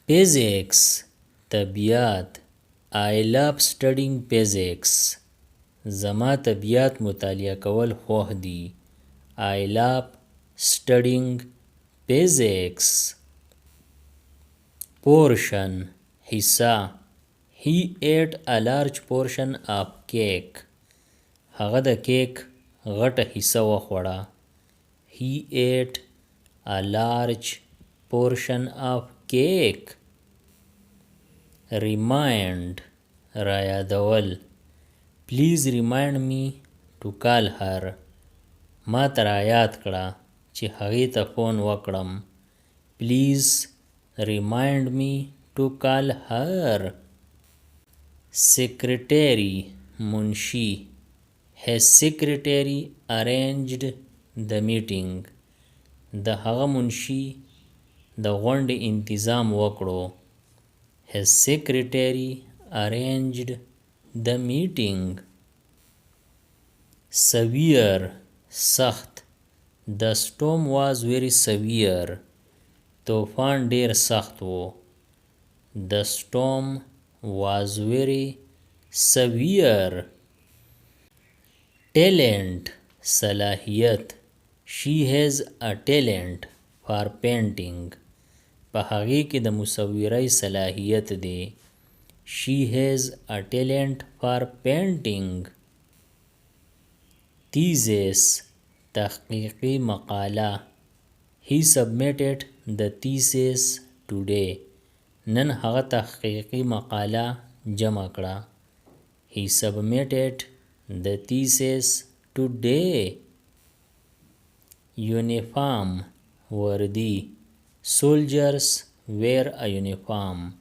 physics طبیعت I love studying physics زما طبیعت مطالعه کول خوښ دي I love studying physics portion حصہ He ate a large portion of cake هغه د کیک غټه حصه وخوړه He ate a large portion of cake remind را یادول Please remind me to call her ما ته را یاد کړه چې هغې ته فون وکړم Please remind me to call her secretary منشي His secretary arranged the meeting د هغه منشي د غونډې انتظام وکړو His secretary arranged the meeting severe سخت The storm was very severe طوفان ډیر سخت و The storm was very severe talent صلاحیت She has a talent for painting په هغې کې د مصورۍ صلاحیت دی She has a talent for painting thesis تحقیقی مقاله He submitted the thesis today نن هغه تحقیقی مقاله جمع کړه He submitted the thesis today uniform وردی Soldiers wear a uniform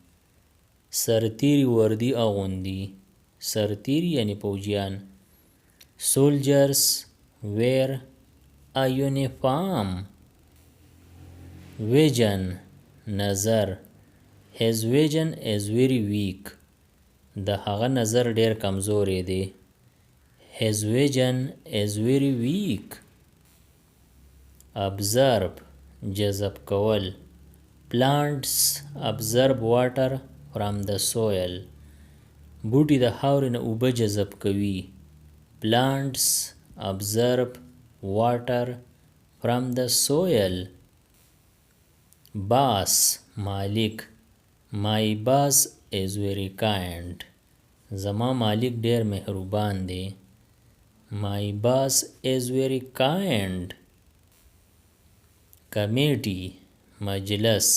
سرتیری وردی اغوندي سرتیری یعنی پوجیان Soldiers wear a uniform vision نظر His vision is very weak د هغه نظر ډیر کمزوری دی His vision is very weak observe جذب کول plants absorb water from the soil بوټي د خاورې نه اوبه جذب کوي plants absorb water from the soil boss مالک My boss is very kind زما مالک ډیر مهربان دی My boss is very kind committee مجلس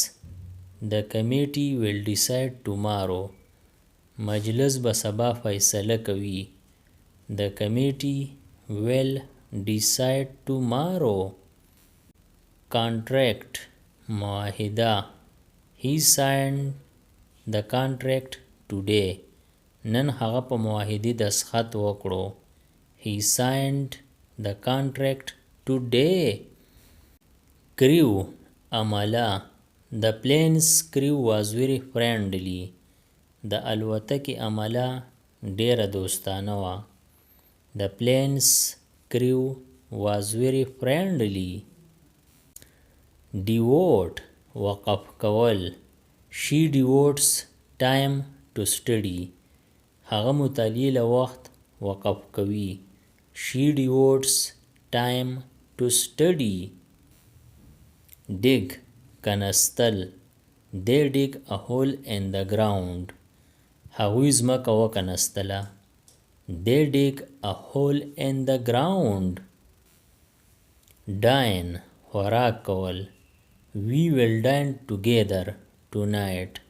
The committee will decide tomorrow مجلس به سبا فیصله کوي The committee will decide tomorrow contract معاهده He signed the contract today نن هغه په معاهدې دستخط وکړو He signed the contract today crew عمله The plane's crew was very friendly د الوتکې عمله ډیره دوستانه وه The plane's crew was very friendly devote وقف کول She devotes time to study هغه مطالعې له وخت وقف کوي She devotes time to study dig کنستل They dig a hole in the ground هغوی ځمکه وکنستله They dig a hole in the ground dine خوراک کول We will dine together tonight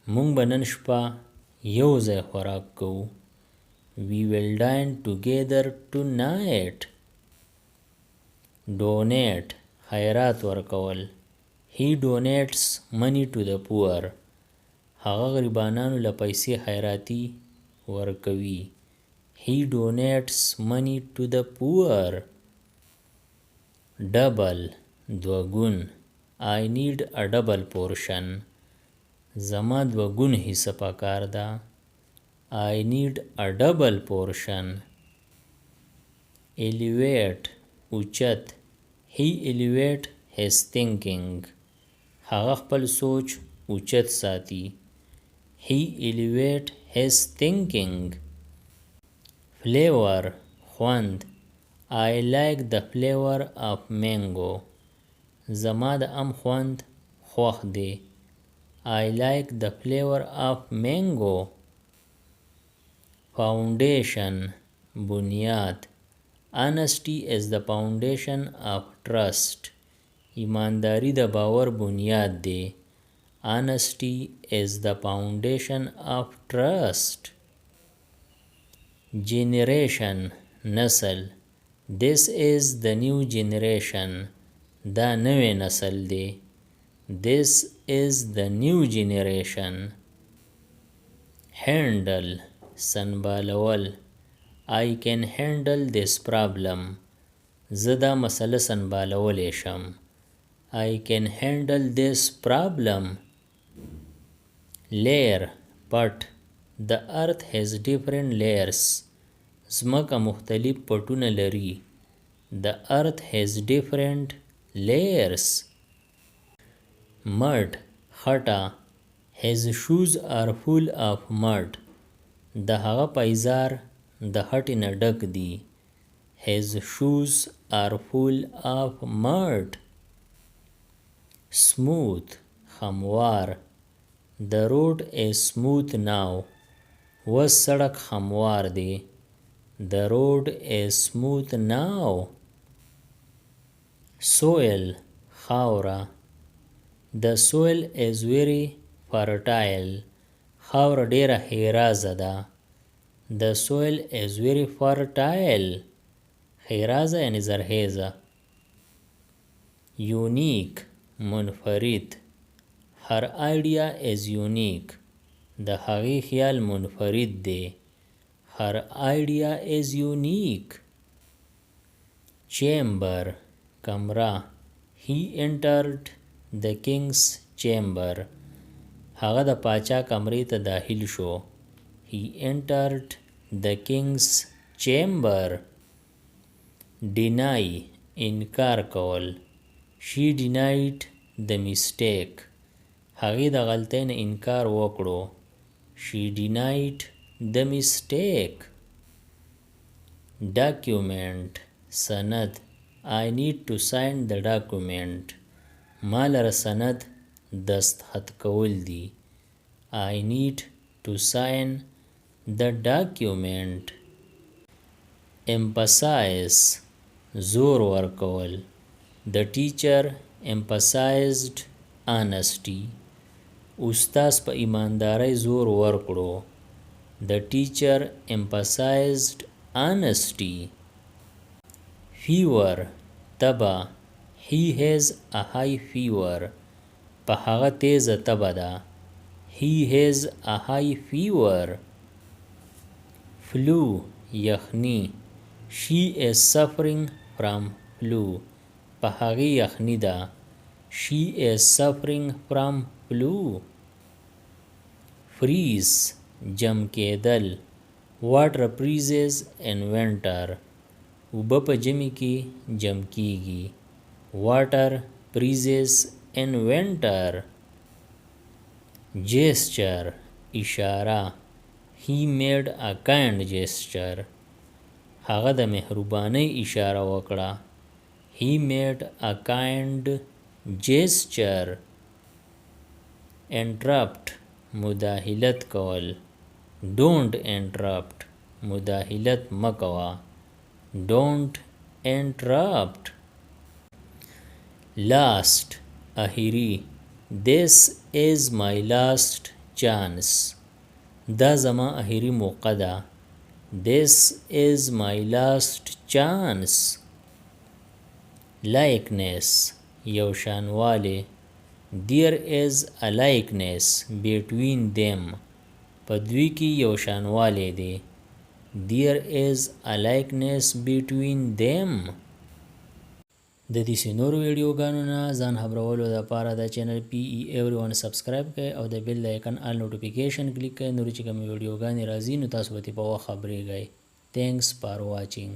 مونږ به نن شپه یو ځای خوراک کوو We will dine together tonight donate خیرات ورکول He donates money to the poor هغه غریبانانو له پیسې خیراتی ورکوي He donates money to the poor double دوګون I need a double portion زما دوګون حصه پکار ده I need a double portion elevate اوچت He elevate his thinking هغه خپل سوچ اوچت ساتي. He elevate his thinking. Flavor خوند I like the flavor of mango. زما د ام خوند خوښ دی. I like the flavor of mango. Foundation بنیاد Honesty is the foundation of trust. ایمانداری د باور بنیاد دی. Honesty is the foundation of trust. Generation نسل This is the new generation. دا نوی نسل دی. This is the new generation. Handle سنبالول I can handle this problem. زه دا مسله سنبالولی شم. I can handle this problem. Layer پټ The earth has different layers. ځمکه مختلف پټونه لري. The earth has different layers. Mud خټه His shoes are full of mud. د هغه پایزار د خټې نه ډک دي. His shoes are full of mud. Smooth هموار The road is smooth now. وس سړک هموار دی. The road is smooth now. Soil خاوره The soil is very fertile. خاوره ډیره ښېرازه ده. The soil is very fertile. ښېرازه یعنې زرخیزه. Unique منفرد Her idea is unique. د هغې خیال منفرد دی. Her idea is unique. Chamber کمره He entered the king's chamber. هغه د پاچا کمرې ته داخل شو. He entered the king's chamber. Deny انکار کول She denied the mistake. هغې د غلطۍ نه انکار وکړو. She denied the mistake. Document سند I need to sign the document. ما لره سند دستخط کول دي. I need to sign the document. Emphasize زور ورکول The teacher emphasized honesty. استاز په ایماندارۍ زور ورکړو. The teacher emphasized honesty. Fever تبه He has a high fever. په هغه تیزه تبه ده. He has a high fever. Flu یخني She is suffering from flu. په هغې یخني ده. She is suffering from flu. Freeze جم کېدل Water freezes in winter. اوبه په ژمي کې جم کېږي. Water freezes in winter. Gesture اشاره He made a kind gesture. هغه د مهربانۍ اشاره وکړه. He made a kind gesture. Interrupt مداخلت کول Don't interrupt مداخلت مکوه. Don't interrupt. Last اخیری This is my last chance. دا زما اخیری موقع ده. This is my last chance. Likeness یو شانوالی There is a likeness between them. په دوی کې یو شانوالی دی. There is a likeness between them. د دې نورو ویډیوګانو نه ځان خبرولو لپاره د چینل PE Everyone سبسکرایب کړئ او د بیل د آیکن آل نوټیفیکیشن کلیک کړئ. نورې چې کومې ویډیوګانې راځي نو تاسو به ترې په وخت خبرېږئ. Thanks for watching.